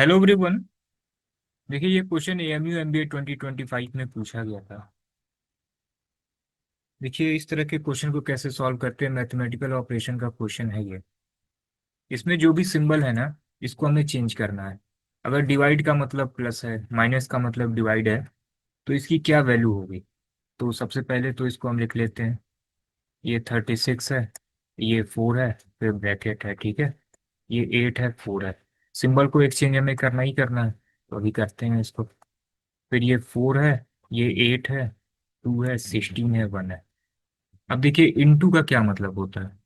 Hello everyone. देखिए ये question AMU MBA 2025 में पूछा गया था। देखिए इस तरह के क्वेश्चन को कैसे सॉल्व करते हैं, मैथमेटिकल ऑपरेशन का क्वेश्चन है ये। इसमें जो भी सिंबल है ना, इसको हमें चेंज करना है। अगर डिवाइड का मतलब प्लस है, माइनस का मतलब डिवाइड है, तो इसकी क्या वैल्यू होगी। तो सबसे पहले तो इसको हम लिख लेते हैं। ये 36 है, ये 4 है, फिर ब्रैकेट है, ठीक है। ये 8 है, 4 है। सिंबल को एक्सचेंज हमें करना ही करना है, तो अभी करते हैं इसको। फिर ये 4 है, ये 8 है, 2 है, 16 है, 1 है। अब देखिए इनटू का क्या मतलब होता है।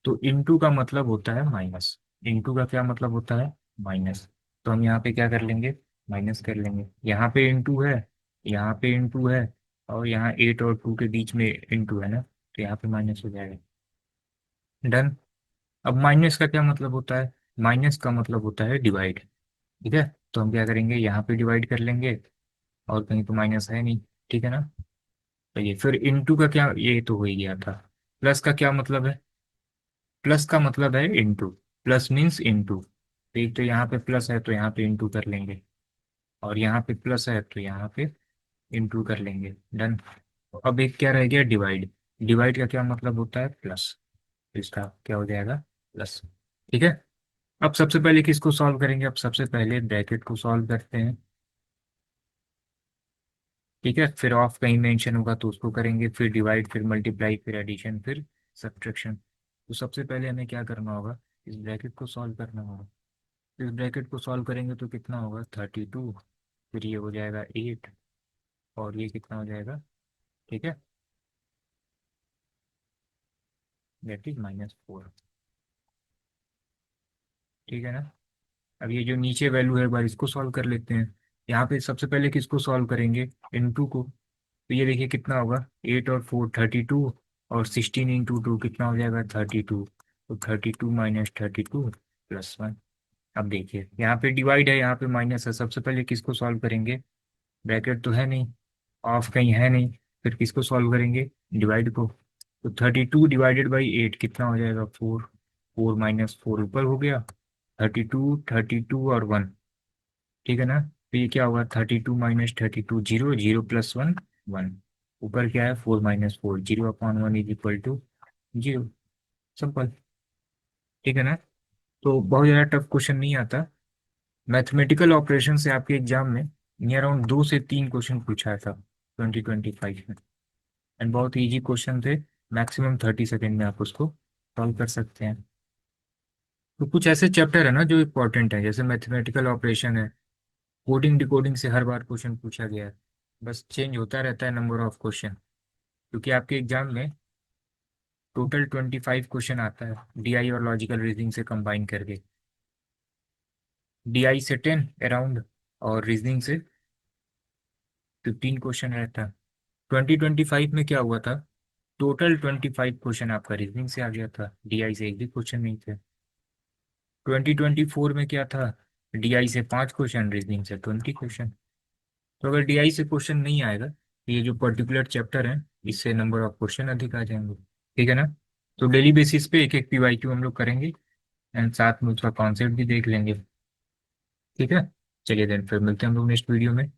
तो इनटू का मतलब होता है माइनस। इनटू का क्या मतलब होता है, माइनस। तो हम यहाँ पे क्या कर लेंगे, माइनस कर लेंगे। यहाँ पे इनटू है, यहाँ पे इनटू है, और यहाँ 8 और 2 के बीच में इनटू है ना, तो यहाँ पे माइनस हो जाएगा। डन। अब माइनस का क्या मतलब होता है, माइनस का मतलब होता है डिवाइड। ठीक है, तो हम क्या करेंगे, यहाँ पे डिवाइड कर लेंगे, और कहीं तो माइनस है नहीं, ठीक है ना। तो ये फिर इनटू का क्या, ये तो हो ही गया था। प्लस का क्या मतलब है, प्लस का मतलब है इनटू। Plus means into. तो एक तो यहाँ पे प्लस है तो यहाँ पे इनटू कर लेंगे, और यहाँ पे प्लस है तो यहाँ पे इनटू कर लेंगे। डन। अब एक क्या रह गया, डिवाइड। डिवाइड का क्या मतलब होता है, प्लस। तो इसका क्या हो जाएगा, प्लस। ठीक है। अब सबसे पहले किसको सॉल्व करेंगे, अब सबसे पहले ब्रैकेट को सॉल्व करते हैं। ठीक है, फिर ऑफ कहीं मेंशन होगा तो उसको करेंगे, फिर डिवाइड, फिर मल्टीप्लाई, फिर एडिशन, फिर सब्ट्रैक्शन। तो सबसे पहले हमें क्या करना होगा, इस ब्रैकेट को सॉल्व करना होगा। इस ब्रैकेट को सॉल्व करेंगे तो कितना होगा, 32। फिर ये हो जाएगा 8, और ये कितना हो जाएगा, ठीक है, दैट इज -4। ठीक है ना। अब ये जो नीचे वैल्यू है, एक बार इसको सॉल्व कर लेते हैं। यहाँ पे सबसे पहले किसको सॉल्व करेंगे, इनटू को। तो ये देखिए कितना होगा, 8 और 4 32, और 16 × 2 कितना हो जाएगा, 32। तो 32 - 32 +1। अब देखिए यहाँ पे डिवाइड है, यहाँ पे माइनस है। सबसे पहले किसको सॉल्व करेंगे, ब्रैकेट तो है नहीं, ऑफ कहीं है नहीं, फिर किसको सॉल्व करेंगे, डिवाइड को। तो 32 ÷ 8 कितना हो जाएगा, 4। 4 - 4 ऊपर हो गया, 32, 32 और 1। ठीक है ना। तो ये क्या होगा, 32 - 32 0, 0 + 1 1। ऊपर क्या है, 4 - 4, 0/1 = 0। सिंपल। ठीक है ना। तो बहुत ज़्यादा टफ क्वेश्चन नहीं आता। मैथमेटिकल ऑपरेशन से आपके एग्जाम में नियर अराउंड 2 से 3 क्वेश्चन पूछा था 2025 में। एंड बहुत इजी क्वेश्चन थे। मैक्सिमम 30 सेकेंड में आप उसको सॉल्व कर सकते हैं। तो कुछ ऐसे चैप्टर है ना जो इंपॉर्टेंट है, जैसे मैथमेटिकल ऑपरेशन है। कोडिंग डिकोडिंग से हर बार क्वेश्चन पूछा गया है, बस चेंज होता रहता है नंबर ऑफ क्वेश्चन। क्योंकि आपके एग्जाम में टोटल 25 क्वेश्चन आता है, डीआई और लॉजिकल रीजनिंग से कंबाइन करके। डीआई से 10 अराउंड, और रीजनिंग से 15 क्वेश्चन रहता है। 2025 में क्या हुआ था, टोटल 25 क्वेश्चन आपका रीजनिंग से आ गया था, डीआई से एक भी क्वेश्चन नहीं थे। 2024 में क्या था, डीआई से 5 क्वेश्चन, रीजनिंग से 20 क्वेश्चन। तो अगर डीआई से क्वेश्चन नहीं आएगा, तो ये जो पर्टिकुलर चैप्टर है, इससे नंबर ऑफ क्वेश्चन अधिक आ जाएंगे। ठीक है ना। तो डेली बेसिस पे एक एक पीवाईक्यू हम लोग करेंगे, एंड साथ में उसका कॉन्सेप्ट भी देख लेंगे। ठीक है। चलिए देन फिर मिलते हैं हम लोग नेक्स्ट वीडियो में।